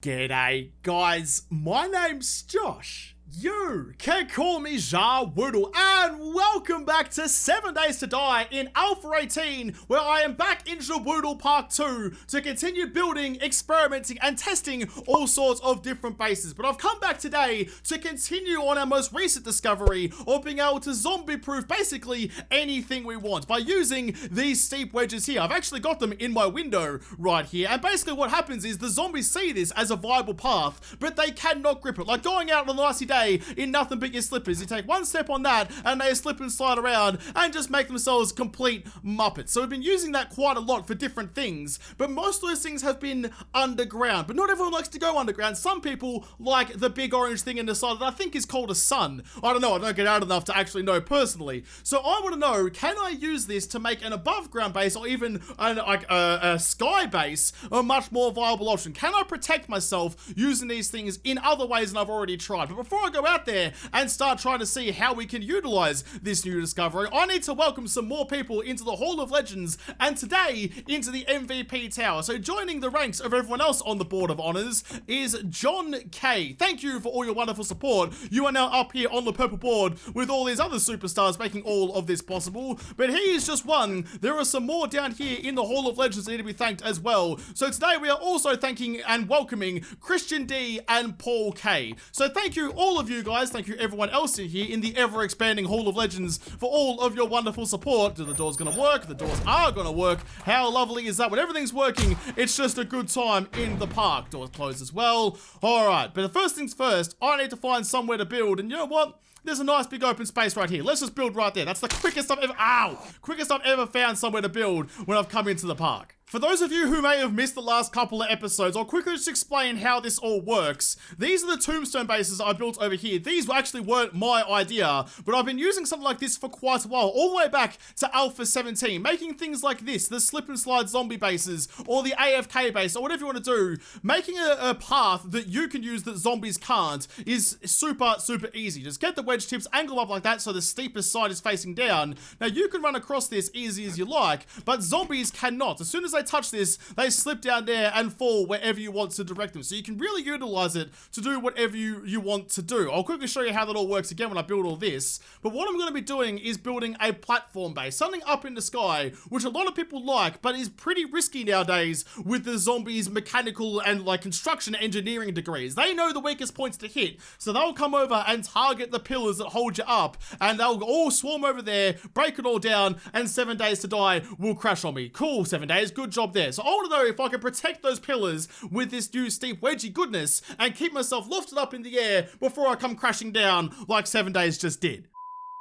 G'day guys, my name's Josh. You can call me Woodle, and welcome back to 7 Days to Die in Alpha 18, where I am back in Woodle Park 2 to continue building, experimenting, and testing all sorts of different bases. But I've come back today to continue on our most recent discovery of being able to zombie-proof basically anything we want by using these steep wedges here. I've actually got them in my window right here, and basically what happens is the zombies see this as a viable path, but they cannot grip it. Like going out on a nicey day in nothing but your slippers. You take one step on that and they slip and slide around and just make themselves complete muppets. So we've been using that quite a lot for different things, but most of those things have been underground. But not everyone likes to go underground. Some people like the big orange thing in the side that I think is called a sun. I don't know, I don't get out enough to actually know personally. So I want to know, can I use this to make an above ground base or even a sky base a much more viable option? Can I protect myself using these things in other ways than I've already tried? But before I go out there and start trying to see how we can utilize this new discovery, I need to welcome some more people into the Hall of Legends, and today into the MVP Tower. So joining the ranks of everyone else on the Board of Honors is John K. Thank you for all your wonderful support. You are now up here on the purple board with all these other superstars making all of this possible, but he is just one. There are some more down here in the Hall of Legends that need to be thanked as well. So today we are also thanking and welcoming Christian D and Paul K. So thank you all of you guys, thank you everyone else in here in the ever-expanding Hall of Legends for all of your wonderful support. Do the doors gonna work? The doors are gonna work. How lovely is that? When everything's working, it's just a good time in the park. Doors closed as well. Alright, but the first things first, I need to find somewhere to build, and you know what? There's a nice big open space right here. Let's just build right there. That's the quickest I've ever, quickest I've ever found somewhere to build when I've come into the park. For those of you who may have missed the last couple of episodes, I'll quickly just explain how this all works. These are the tombstone bases I built over here. These actually weren't my idea, but I've been using something like this for quite a while, all the way back to Alpha 17, making things like this, the slip and slide zombie bases, or the AFK base, or whatever you want to do. Making a path that you can use that zombies can't is super, super easy. Just get the wedge tips, angle up like that so the steepest side is facing down. Now you can run across this easy as you like, but zombies cannot. As soon as they touch this, they slip down there and fall wherever you want to direct them. So you can really utilize it to do whatever you want to do. I'll quickly show you how that all works again when I build all this. But what I'm going to be doing is building a platform base, something up in the sky, which a lot of people like, but is pretty risky nowadays with the zombies' mechanical and like construction engineering degrees. They know the weakest points to hit, so they'll come over and target the pillars that hold you up, and they'll all swarm over there, break it all down, and 7 Days to Die will crash on me. Cool, 7 days, good job there. So I want to know if I can protect those pillars with this new steep wedgie goodness and keep myself lofted up in the air before I come crashing down like 7 days just did.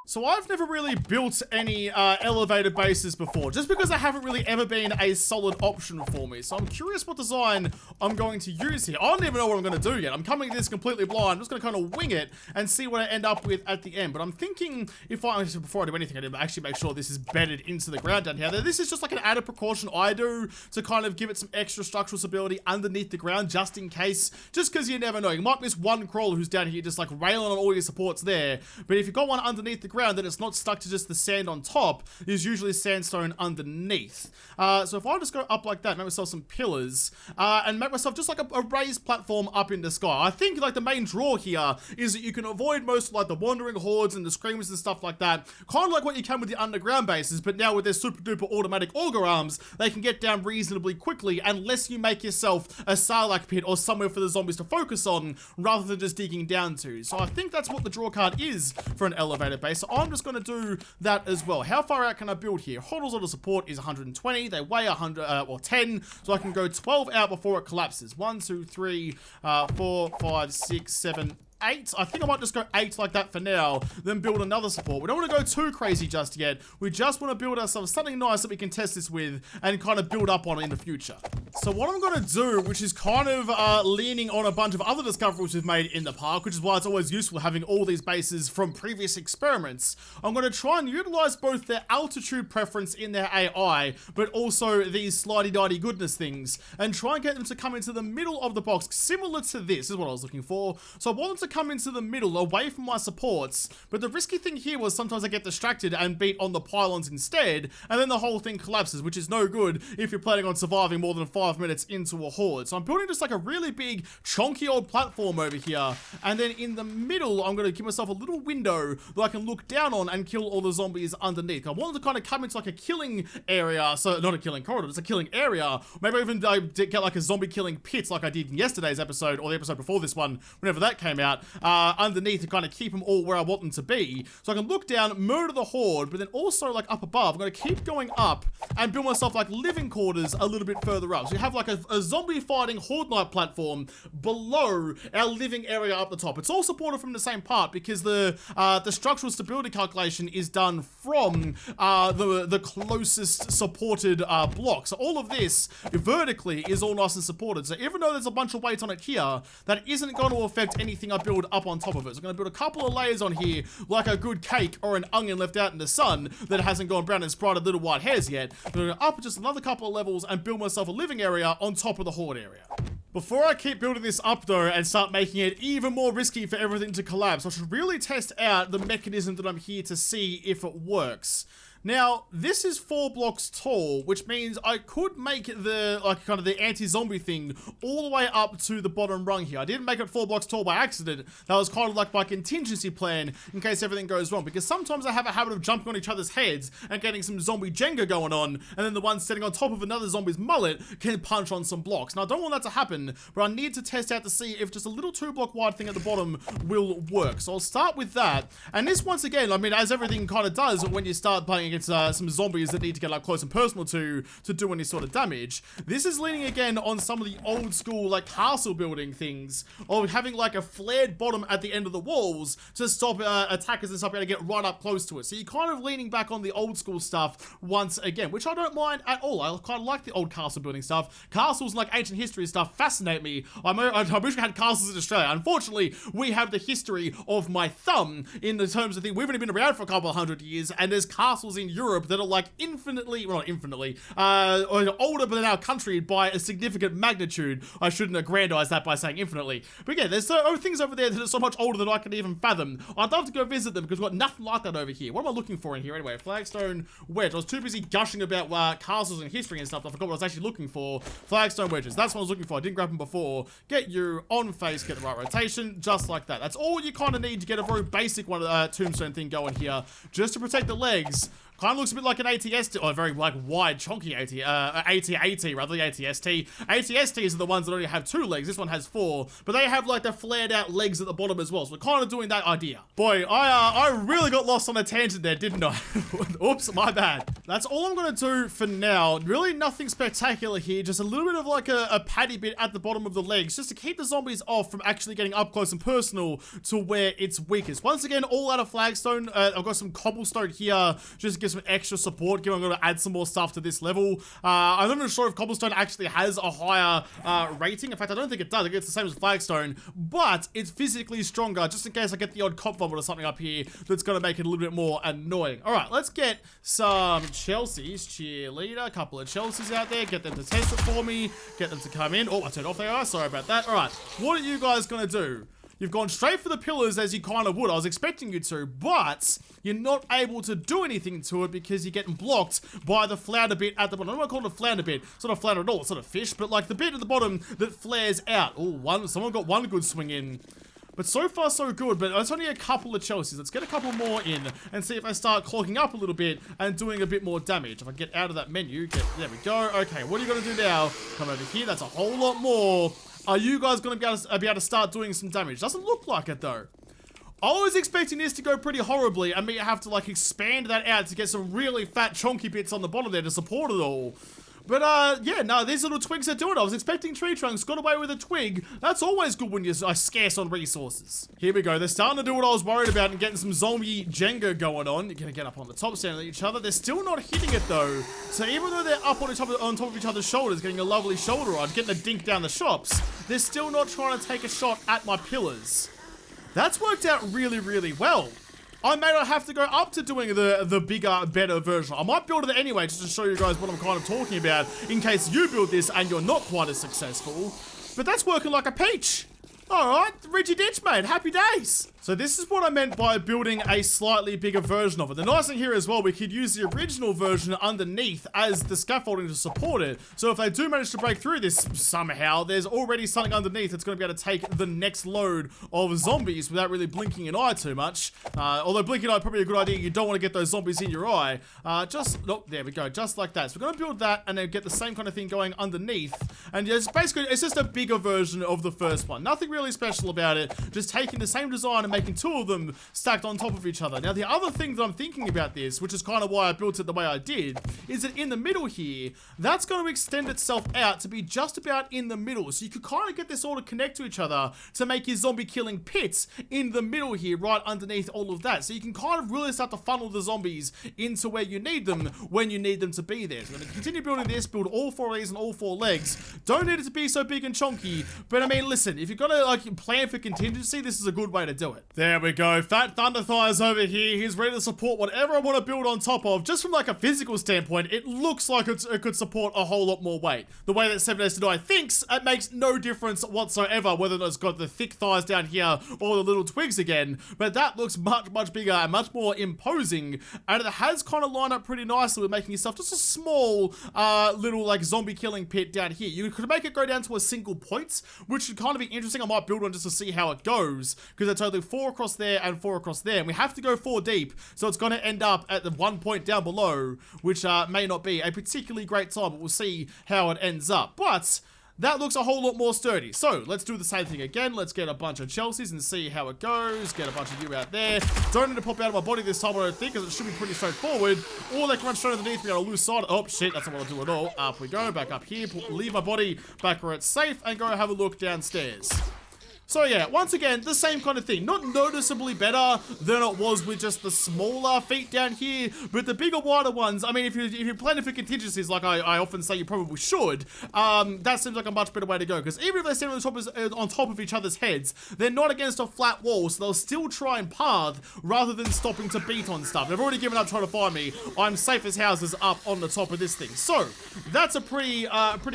So I've never really built any elevated bases before, just because they haven't really ever been a solid option for me. So I'm curious what design I'm going to use here. I don't even know what I'm going to do yet. I'm coming at this completely blind. I'm just going to kind of wing it and see what I end up with at the end. But I'm thinking, before I do anything, I need to actually make sure this is bedded into the ground down here. This is just like an added precaution I do to kind of give it some extra structural stability underneath the ground, just in case. Just because you never know. You might miss one crawler who's down here just like railing on all your supports there. But if you've got one underneath the ground, that it's not stuck to just the sand on top, there's usually sandstone underneath. So if I just go up like that, make myself some pillars, and make myself just like a raised platform up in the sky. I think like the main draw here is that you can avoid most of like the wandering hordes and the screamers and stuff like that, kind of like what you can with the underground bases, but now with their super duper automatic auger arms, they can get down reasonably quickly unless you make yourself a sarlacc pit or somewhere for the zombies to focus on rather than just digging down to. So I think that's what the draw card is for an elevated base. So I'm just going to do that as well. How far out can I build here? Horizontal support is 120. They weigh 10, so I can go 12 out before it collapses. 1, 2, 3, 4, 5, 6, 7, 8. I think I might just go 8 like that for now, then build another support. We don't want to go too crazy just yet. We just want to build ourselves something nice that we can test this with and kind of build up on in the future. So what I'm going to do, which is kind of leaning on a bunch of other discoveries we've made in the park, which is why it's always useful having all these bases from previous experiments, I'm going to try and utilize both their altitude preference in their AI, but also these slidey-didey goodness things, and try and get them to come into the middle of the box, similar to this is what I was looking for. So I want them to to come into the middle, away from my supports, but the risky thing here was sometimes I get distracted and beat on the pylons instead, and then the whole thing collapses, which is no good if you're planning on surviving more than 5 minutes into a horde. So I'm building just like a really big, chonky old platform over here, and then in the middle, I'm going to give myself a little window that I can look down on and kill all the zombies underneath. I want them to kind of come into like a killing area, so not a killing corridor, it's a killing area. Maybe even get like a zombie killing pit like I did in yesterday's episode, or the episode before this one, whenever that came out, underneath to kind of keep them all where I want them to be. So I can look down, murder the horde, but then also like up above, I'm going to keep going up and build myself like living quarters a little bit further up. So you have like a zombie fighting horde night platform below our living area up the top. It's all supported from the same part because the structural stability calculation is done from the closest supported block. So all of this vertically is all nice and supported. So even though there's a bunch of weight on it here, that isn't going to affect anything I build up on top of it. So I'm going to build a couple of layers on here like a good cake or an onion left out in the sun that hasn't gone brown and sprouted little white hairs yet. I'm going to go up just another couple of levels and build myself a living area on top of the horde area. Before I keep building this up though and start making it even more risky for everything to collapse, I should really test out the mechanism that I'm here to see if it works. Now, this is 4 blocks tall, which means I could make the, like, kind of the anti-zombie thing all the way up to the bottom rung here. I didn't make it 4 blocks tall by accident. That was kind of like my contingency plan in case everything goes wrong, because sometimes I have a habit of jumping on each other's heads and getting some zombie Jenga going on, and then the one sitting on top of another zombie's mullet can punch on some blocks. Now, I don't want that to happen, but I need to test out to see if just a little 2-block wide thing at the bottom will work. So I'll start with that. And this, once again, I mean, as everything kind of does when you start playing against some zombies that need to get up close and personal to do any sort of damage. This is leaning again on some of the old school like castle building things of having like a flared bottom at the end of the walls to stop attackers and stuff to get right up close to it. So you're kind of leaning back on the old school stuff once again, which I don't mind at all. I kind of like the old castle building stuff. Castles and like ancient history stuff fascinate me. I wish we had castles in Australia. Unfortunately, we have the history of my thumb in the terms of things. We've only been around for a couple of 100 years, and there's castles in Europe that are like infinitely, well not infinitely, older than our country by a significant magnitude. I shouldn't aggrandize that by saying infinitely. But yeah, there's things over there that are so much older than I can even fathom. I'd love to go visit them because we've got nothing like that over here. What am I looking for in here anyway? Flagstone wedge. I was too busy gushing about castles and history and stuff. I forgot what I was actually looking for. Flagstone wedges. That's what I was looking for. I didn't grab them before. Get you on face, get the right rotation, just like that. That's all you kind of need to get a very basic one tombstone thing going here, just to protect the legs. Kind of looks a bit like an ATST, or a very like wide, chunky AT rather, the ATST. ATSTs are the ones that only have 2 legs. This one has 4, but they have like the flared out legs at the bottom as well. So we're kind of doing that idea. Boy, I really got lost on a tangent there, didn't I? Oops, my bad. That's all I'm gonna do for now. Really nothing spectacular here. Just a little bit of like a paddy bit at the bottom of the legs, just to keep the zombies off from actually getting up close and personal to where it's weakest. Once again, all out of flagstone. I've got some cobblestone here, just to get some extra support, given I'm going to add some more stuff to this level. I'm not even sure if cobblestone actually has a higher rating. In fact, I don't think it does. I think it's the same as flagstone, but it's physically stronger, just in case I get the odd cop vomit or something up here that's going to make it a little bit more annoying. All right, let's get some Chelsea's cheerleader, a couple of Chelsea's out there, get them to test it for me, get them to come in. Oh, I turned off they are. Sorry about that. All right, what are you guys going to do? You've gone straight for the pillars as you kind of would. I was expecting you to, but you're not able to do anything to it because you're getting blocked by the flounder bit at the bottom. I don't want to call it a flounder bit. It's not a flounder at all. It's not a fish, but like the bit at the bottom that flares out. Oh, someone got one good swing in. But so far, so good. But it's only a couple of Chelseas. Let's get a couple more in and see if I start clogging up a little bit and doing a bit more damage. If I get out of that menu, there we go. Okay, what are you going to do now? Come over here. That's a whole lot more. Are you guys going to be able to start doing some damage? Doesn't look like it, though. I was expecting this to go pretty horribly and me have to, like, expand that out to get some really fat, chunky bits on the bottom there to support it all. But, yeah, no, these little twigs are doing it. I was expecting tree trunks, got away with a twig. That's always good when you're scarce on resources. Here we go. They're starting to do what I was worried about and getting some zombie Jenga going on. You're going to get up on the top, standing at each other. They're still not hitting it, though. So even though they're up on top of each other's shoulders, getting a lovely shoulder ride, getting a dink down the shops, they're still not trying to take a shot at my pillars. That's worked out really, really well. I may not have to go up to doing the bigger, better version. I might build it anyway just to show you guys what I'm kind of talking about in case you build this and you're not quite as successful. But that's working like a peach. Alright, Reggie Ditch, mate. Happy days. So this is what I meant by building a slightly bigger version of it. The nice thing here as well, we could use the original version underneath as the scaffolding to support it. So if they do manage to break through this somehow, there's already something underneath that's going to be able to take the next load of zombies without really blinking an eye too much. Although blinking an eye is probably a good idea. You don't want to get those zombies in your eye. There we go. Just like that. So we're going to build that and then get the same kind of thing going underneath. And it's basically, it's just a bigger version of the first one. Nothing really special about it. Just taking the same design and making two of them stacked on top of each other. Now, the other thing that I'm thinking about this, which is kind of why I built it the way I did, is that in the middle here, that's going to extend itself out to be just about in the middle. So you could kind of get this all to connect to each other to make your zombie killing pits in the middle here, right underneath all of that. So you can kind of really start to funnel the zombies into where you need them when you need them to be there. So I'm going to continue building this, build all four of these and all four legs. Don't need it to be so big and chunky, but I mean, listen, if you're going to like plan for contingency, this is a good way to do it. There we go. Fat Thunder Thighs over here. He's ready to support whatever I want to build on top of. Just from like a physical standpoint, it looks like it could support a whole lot more weight. The way that 7 Days to Die thinks, it makes no difference whatsoever whether or not it's got the thick thighs down here or the little twigs again, but that looks much, much bigger and much more imposing, and it has kind of lined up pretty nicely with making yourself just a small little like zombie killing pit down here. You could make it go down to a single point, which should kind of be interesting. I might build one just to see how it goes, because it's only 4 across there and 4 across there, and we have to go 4 deep, so it's going to end up at the 1 point down below, which may not be a particularly great time, but we'll see how it ends up. But that looks a whole lot more sturdy. So let's do the same thing again. Let's get a bunch of Chelseas and see how it goes. Get a bunch of you out there. Don't need to pop out of my body this time, I don't think, because it should be pretty straightforward. Or they can run straight underneath me on a loose side. Oh, shit, that's not what I'll do at all. Up we go, back up here. Leave my body back where it's safe and go have a look downstairs. So yeah, once again, the same kind of thing. Not noticeably better than it was with just the smaller feet down here, but the bigger, wider ones, I mean, if you're planning for contingencies, like I often say you probably should, that seems like a much better way to go, because even if they stand on top of each other's heads, they're not against a flat wall, so they'll still try and path rather than stopping to beat on stuff. They've already given up trying to find me. I'm safe as houses up on the top of this thing. So, that's a pretty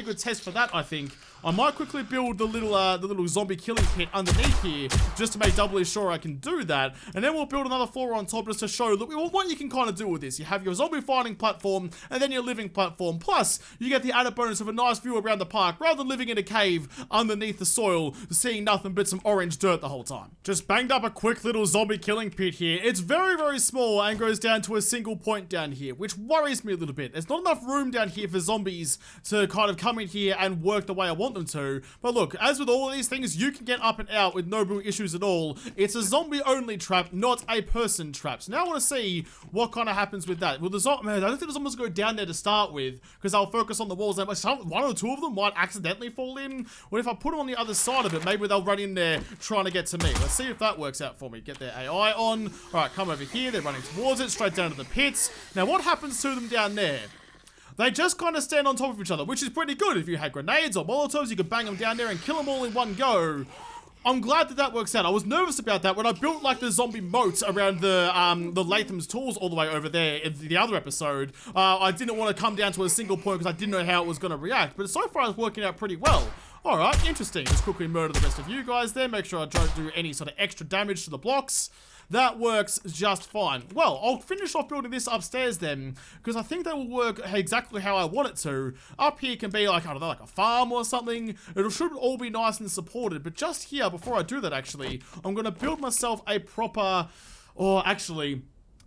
good test for that, I think. I might quickly build the little zombie killing pit underneath here, just to make doubly sure I can do that. And then we'll build another floor on top just to show what you can kind of do with this. You have your zombie fighting platform, and then your living platform. Plus, you get the added bonus of a nice view around the park, rather than living in a cave underneath the soil, seeing nothing but some orange dirt the whole time. Just banged up a quick little zombie killing pit here. It's very, very small and goes down to a single point down here, which worries me a little bit. There's not enough room down here for zombies to kind of come in here and work the way I want them to. But look, as with all of these things, you can get up and out with no real issues at all. It's a zombie only trap, not a person trap. So now I want to see what kind of happens with that. Well, the zombie, man, I don't think the zombies go down there to start with, because I'll focus on the walls. And one or two of them might accidentally fall in. What if I put them on the other side of it? Maybe they'll run in there trying to get to me. Let's see if that works out for me. Get their AI on. All right, come over here. They're running towards it, straight down to the pits. Now, what happens to them down there? They just kind of stand on top of each other, which is pretty good. If you had grenades or molotovs, you could bang them down there and kill them all in one go. I'm glad that that works out. I was nervous about that when I built like the zombie moat around the Latham's tools all the way over there in the other episode. I didn't want to come down to a single point because I didn't know how it was going to react, but so far it's working out pretty well. Alright, interesting. Just quickly murder the rest of you guys there. Make sure I don't do any sort of extra damage to the blocks. That works just fine. Well, I'll finish off building this upstairs then, because I think that will work exactly how I want it to. Up here can be like, I don't know, like a farm or something. It should all be nice and supported, but just here, before I do that actually, I'm going to build myself a proper, or actually,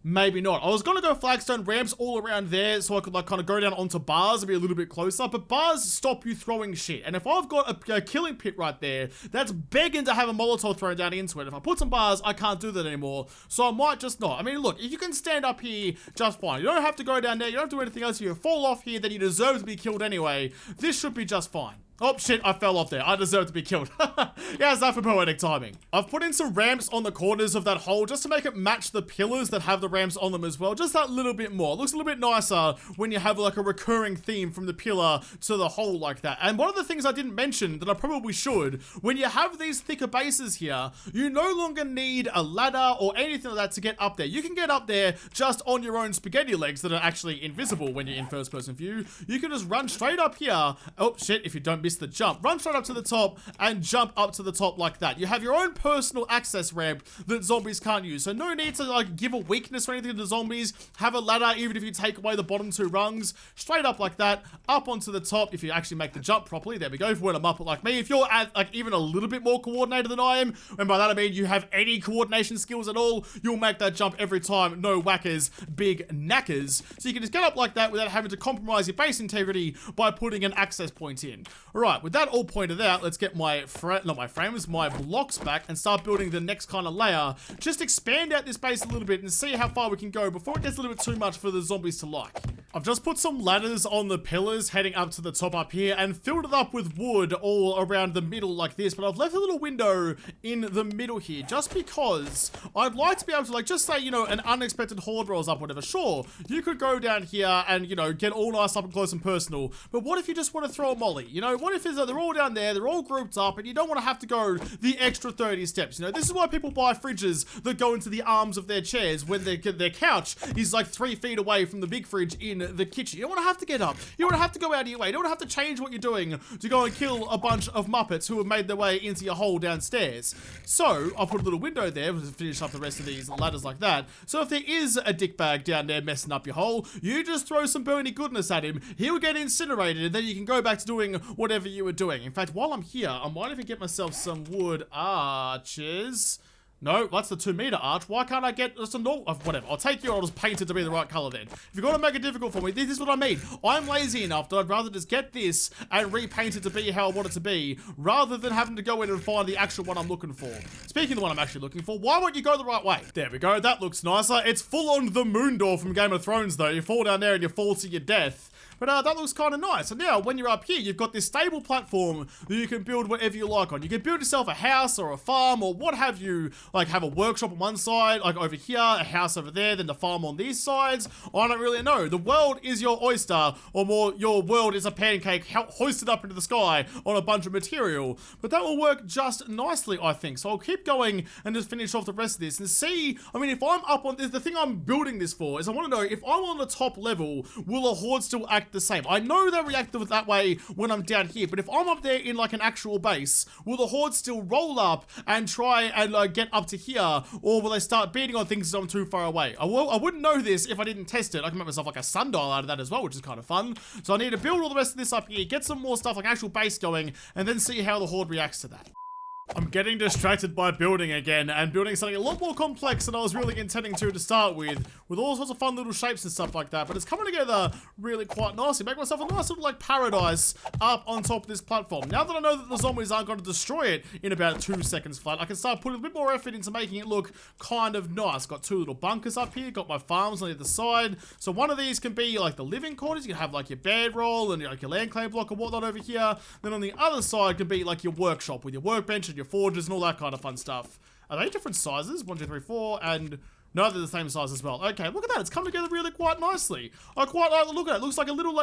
maybe not. I was going to go flagstone ramps all around there so I could like kind of go down onto bars and be a little bit closer, but bars stop you throwing shit. And if I've got a killing pit right there, that's begging to have a Molotov thrown down into it. If I put some bars, I can't do that anymore. So I might just not. I mean, look, if you can stand up here, just fine. You don't have to go down there. You don't have to do anything else. If you fall off here, then you deserve to be killed anyway. This should be just fine. Oh shit, I fell off there. I deserve to be killed. How's that for poetic timing? I've put in some ramps on the corners of that hole just to make it match the pillars that have the ramps on them as well. Just that little bit more. It looks a little bit nicer when you have like a recurring theme from the pillar to the hole like that. And one of the things I didn't mention that I probably should, when you have these thicker bases here, you no longer need a ladder or anything like that to get up there. You can get up there just on your own spaghetti legs that are actually invisible when you're in first person view. You can just run straight up here. Oh shit, if you don't missed the jump. Run straight up to the top and jump up to the top like that. You have your own personal access ramp that zombies can't use. So no need to like give a weakness or anything to the zombies. Have a ladder even if you take away the bottom 2 rungs. Straight up like that, up onto the top if you actually make the jump properly. There we go, for when I'm up like me. If you're at like even a little bit more coordinated than I am, and by that I mean you have any coordination skills at all, you'll make that jump every time. No whackers, big knackers. So you can just get up like that without having to compromise your base integrity by putting an access point in. Alright, with that all pointed out, let's get my blocks back and start building the next kind of layer. Just expand out this base a little bit and see how far we can go before it gets a little bit too much for the zombies to like. I've just put some ladders on the pillars heading up to the top up here and filled it up with wood all around the middle like this, but I've left a little window in the middle here just because I'd like to be able to, like, just say, you know, an unexpected horde rolls up, whatever. Sure, you could go down here and, you know, get all nice up and close and personal, but what if you just want to throw a molly? You know, what if they're all down there, they're all grouped up, and you don't want to have to go the extra 30 steps? You know, this is why people buy fridges that go into the arms of their chairs when their couch is like 3 feet away from the big fridge in the kitchen. You don't want to have to get up. You don't want to have to go out of your way. You don't want to have to change what you're doing to go and kill a bunch of Muppets who have made their way into your hole downstairs. So I'll put a little window there to finish up the rest of these ladders like that. So if there is a dickbag down there messing up your hole, you just throw some burny goodness at him. He'll get incinerated and then you can go back to doing whatever you were doing. In fact, while I'm here, I might even get myself some wood arches. No, that's the 2-meter arch. Why can't I get just a normal? Whatever. I'll take you. I'll just paint it to be the right color then. If you're going to make it difficult for me, this is what I mean. I'm lazy enough that I'd rather just get this and repaint it to be how I want it to be, rather than having to go in and find the actual one I'm looking for. Speaking of the one I'm actually looking for, why won't you go the right way? There we go. That looks nicer. It's full on the moon door from Game of Thrones, though. You fall down there and you fall to your death. But that looks kind of nice. And now, when you're up here, you've got this stable platform that you can build whatever you like on. You can build yourself a house or a farm or what have you. Like, have a workshop on one side, like over here, a house over there, then the farm on these sides. I don't really know. The world is your oyster, or more, your world is a pancake hoisted up into the sky on a bunch of material. But that will work just nicely, I think. So I'll keep going and just finish off the rest of this and see. I mean, if I'm up on this, the thing I'm building this for is I want to know if I'm on the top level, will a horde still act the same? I know they react that way when I'm down here, but if I'm up there in like an actual base, will the horde still roll up and try and get up to here, or will they start beating on things as I'm too far away? I wouldn't know this if I didn't test it. I can make myself like a sundial out of that as well, which is kind of fun. So I need to build all the rest of this up here, get some more stuff like actual base going, and then see how the horde reacts to that. I'm getting distracted by building again, and building something a lot more complex than I was really intending to start with all sorts of fun little shapes and stuff like that, but it's coming together really quite nicely. Make myself a nice little like paradise up on top of this platform. Now that I know that the zombies aren't going to destroy it in about 2 seconds flat, I can start putting a bit more effort into making it look kind of nice. Got 2 little bunkers up here, got my farms on either side, so one of these can be like the living quarters. You can have like your bedroll and like your land clay block or whatnot over here. Then on the other side can be like your workshop with your workbench and your forges and all that kind of fun stuff. Are they different sizes? 1, 2, 3, 4, and no, they're the same size as well. Okay, look at that. It's come together really quite nicely. I quite like the look at it. It looks like a little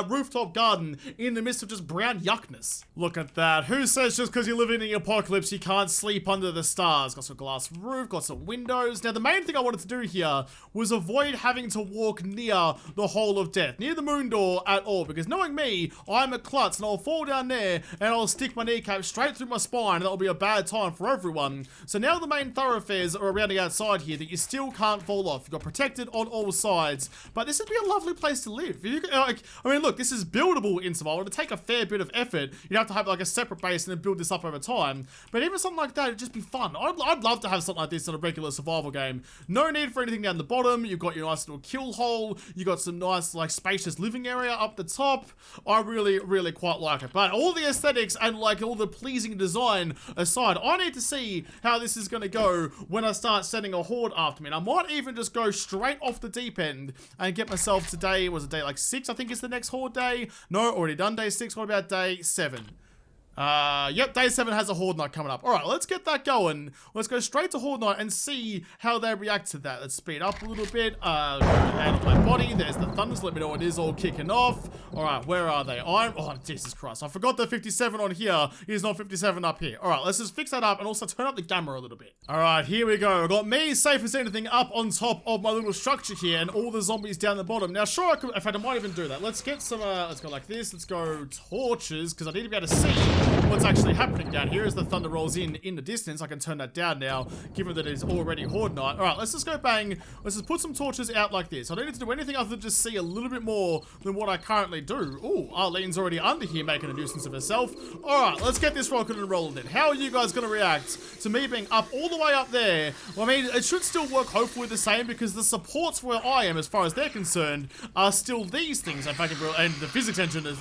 rooftop garden in the midst of just brown yuckness. Look at that. Who says just because you live in the apocalypse you can't sleep under the stars? Got some glass roof, got some windows. Now, the main thing I wanted to do here was avoid having to walk near the Hole of Death, near the moon door at all, because knowing me, I'm a klutz and I'll fall down there and I'll stick my kneecap straight through my spine and that'll be a bad time for everyone. So now the main thoroughfares are around the outside here that you still can't fall off. You've got protected on all sides, but this would be a lovely place to live. You can, I mean, look, this is buildable in survival. It'd take a fair bit of effort. You'd have to have like a separate base and then build this up over time, but even something like that, it'd just be fun. I'd love to have something like this in a regular survival game. No need for anything down the bottom. You've got your nice little kill hole. You've got some nice like spacious living area up the top. I really, really quite like it, but all the aesthetics and like all the pleasing design aside, I need to see how this is going to go when I start sending a horde after me. And I might even just go straight off the deep end and get myself today, was it day like 6? I think it's the next horde day. No, already done day 6. What about day 7? Yep, day 7 has a horde night coming up. All right, let's get that going. Let's go straight to horde night and see how they react to that. Let's speed up a little bit. Out of my body. There's the thunders. Let me know what it is all kicking off. All right, where are they? Oh, Jesus Christ. I forgot the 57 on here is not 57 up here. All right, let's just fix that up and also turn up the gamma a little bit. All right, here we go. I got me, safe as anything, up on top of my little structure here and all the zombies down the bottom. Now, sure, I could, in fact, I might even do that. Let's get some, let's go like this. Let's go torches because I need to be able to see what's actually happening down here as the thunder rolls in the distance. I can turn that down now, given that it is already horde night. All right, let's just go bang. Let's just put some torches out like this. I don't need to do anything other than just see a little bit more than what I currently do. Ooh, Arlene's already under here making a nuisance of herself. All right, let's get this rocking and rolling then. How are you guys going to react to me being up all the way up there? Well, I mean, it should still work hopefully the same because the supports where I am, as far as they're concerned, are still these things. In fact, and the physics engine is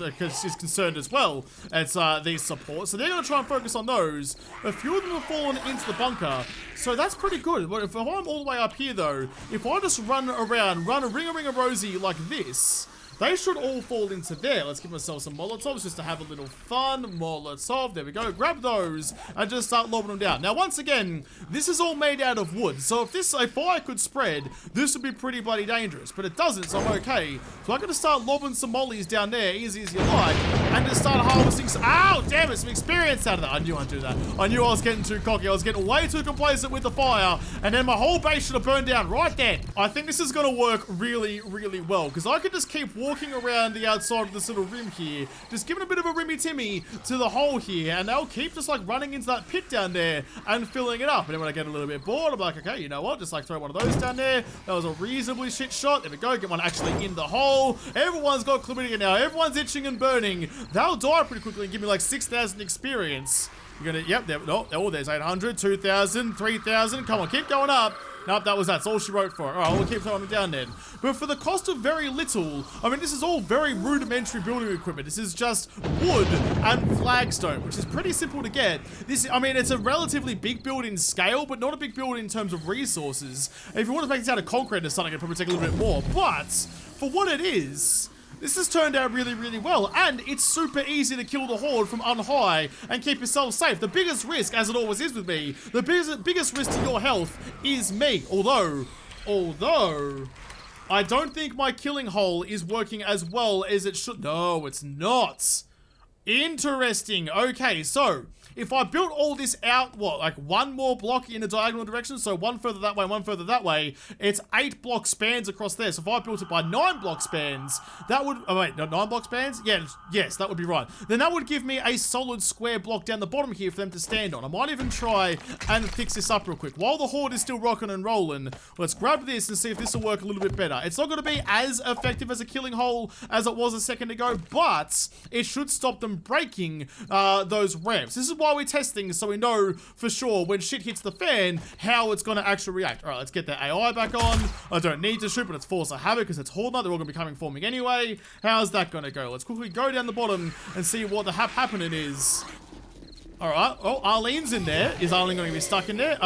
concerned as well as these supports. So they're going to try and focus on those. A few of them have fallen into the bunker, so that's pretty good. But if I'm all the way up here though, if I just run around, run a ring-a-ring-a-rosy like this, they should all fall into there. Let's give myself some Molotovs just to have a little fun. Molotov, there we go. Grab those and just start lobbing them down. Now, once again, this is all made out of wood. So if fire could spread, this would be pretty bloody dangerous. But it doesn't, so I'm okay. So I'm going to start lobbing some mollies down there, easy as you like, and just start harvesting some, ow, damn it, some experience out of that. I knew I'd do that. I knew I was getting too cocky. I was getting way too complacent with the fire, and then my whole base should have burned down right then. I think this is going to work really, really well, because I could just keep walking around the outside of this little rim here, just giving a bit of a rimmy-timmy to the hole here, and they'll keep just like running into that pit down there and filling it up. And then when I get a little bit bored, I'm like, okay, you know what, just like throw one of those down there. That was a reasonably shit shot. There we go, get one actually in the hole. Everyone's got chlamydia now, everyone's itching and burning. They'll die pretty quickly and give me like 6,000 experience. You're gonna, yep, there, oh, there's 800, 2,000, 3,000, come on, keep going up. Nope, that's all she wrote for it. All right, we'll keep throwing it down then. But for the cost of very little, I mean, this is all very rudimentary building equipment. This is just wood and flagstone, which is pretty simple to get. This, I mean, it's a relatively big build in scale, but not a big build in terms of resources. If you want to make this out of concrete or something, it'd probably take a little bit more. But for what it is, this has turned out really, really well, and it's super easy to kill the horde from on high and keep yourself safe. The biggest risk, as it always is with me, the biggest risk to your health is me. Although, I don't think my killing hole is working as well as it should. No, it's not. Interesting. Okay, so if I built all this out, what, like one more block in a diagonal direction, so one further that way, one further that way, it's 8 block spans across there. So if I built it by 9 block spans, that would, oh wait, no, 9 block spans? Yeah, yes, that would be right. Then that would give me a solid square block down the bottom here for them to stand on. I might even try and fix this up real quick. While the horde is still rocking and rolling, let's grab this and see if this will work a little bit better. It's not going to be as effective as a killing hole as it was a second ago, but it should stop them breaking those ramps. This is why we test things, so we know for sure when shit hits the fan how it's going to actually react. All right, let's get the AI back on. I don't need to shoot, but it's force of habit because it's horde night. They're all going to be coming for me anyway. How's that going to go? Let's quickly go down the bottom and see what the happening is. All right. Oh, Arlene's in there. Is Arlene going to be stuck in there?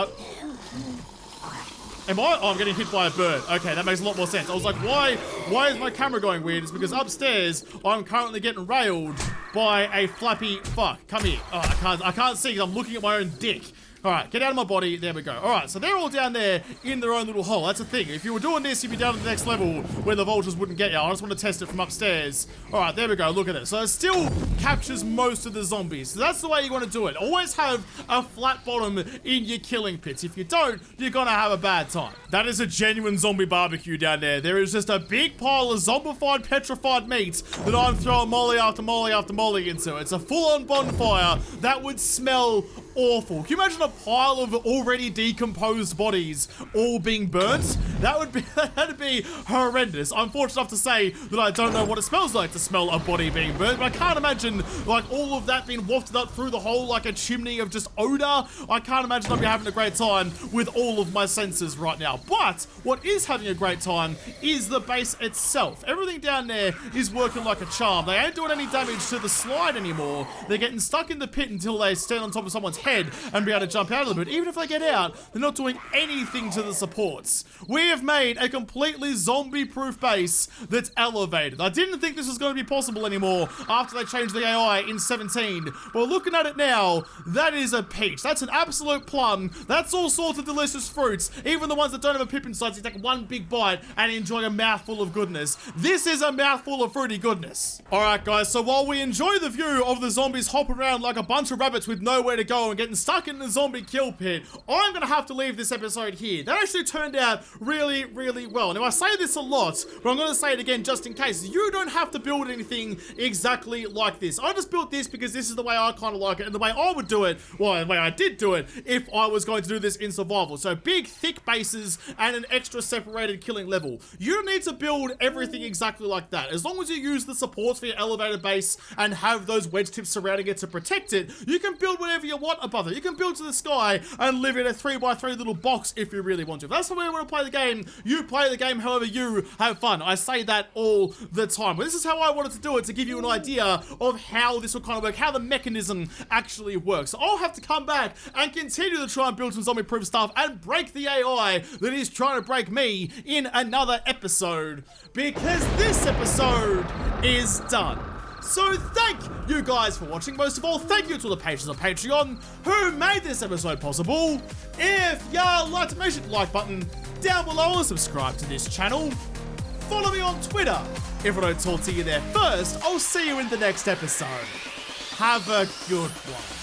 Am I? Oh, I'm getting hit by a bird. Okay, that makes a lot more sense. I was like, why is my camera going weird? It's because upstairs, I'm currently getting railed by a flappy fuck. Come here. Oh, I can't see because I'm looking at my own dick. All right, get out of my body. There we go. All right, so they're all down there in their own little hole. That's the thing. If you were doing this, you'd be down to the next level where the vultures wouldn't get you. I just want to test it from upstairs. All right, there we go. Look at it. So it still captures most of the zombies. So that's the way you want to do it. Always have a flat bottom in your killing pits. If you don't, you're going to have a bad time. That is a genuine zombie barbecue down there. There is just a big pile of zombified, petrified meat that I'm throwing molly after molly after molly into. It's a full-on bonfire that would smell awful. Can you imagine a pile of already decomposed bodies all being burnt? That'd be horrendous. I'm fortunate enough to say that I don't know what it smells like to smell a body being burnt, but I can't imagine like all of that being wafted up through the hole like a chimney of just odor. I can't imagine I'd be having a great time with all of my senses right now. But what is having a great time is the base itself. Everything down there is working like a charm. They ain't doing any damage to the slide anymore. They're getting stuck in the pit until they stand on top of someone's head and be able to jump out a little bit. Even if they get out, they're not doing anything to the supports. We have made a completely zombie-proof base that's elevated. I didn't think this was going to be possible anymore after they changed the AI in 17. Well, looking at it now, that is a peach. That's an absolute plum. That's all sorts of delicious fruits. Even the ones that don't have a pip inside, so you take one big bite and enjoy a mouthful of goodness. This is a mouthful of fruity goodness. Alright guys, so while we enjoy the view of the zombies hopping around like a bunch of rabbits with nowhere to go and getting stuck in the zombie kill pit, I'm gonna have to leave this episode here. That actually turned out really, really well. Now I say this a lot, but I'm gonna say it again just in case. You don't have to build anything exactly like this. I just built this because this is the way I kind of like it, and the way I would do it, well, the way I did do it, if I was going to do this in survival. So big, thick bases and an extra separated killing level. You don't need to build everything exactly like that. As long as you use the supports for your elevated base and have those wedge tips surrounding it to protect it, you can build whatever you want above it. You can build to the sky and live in a 3x3 little box if you really want to. If that's the way you want to play the game, you play the game however you have fun. I say that all the time. But this is how I wanted to do it, to give you an idea of how this will kind of work, how the mechanism actually works. So I'll have to come back and continue to try and build some zombie-proof stuff and break the AI that is trying to break me in another episode, because this episode is done. So thank you guys for watching. Most of all, thank you to the patrons on Patreon who made this episode possible. If you liked it, make sure to like button down below and subscribe to this channel. Follow me on Twitter. If I don't talk to you there first, I'll see you in the next episode. Have a good one.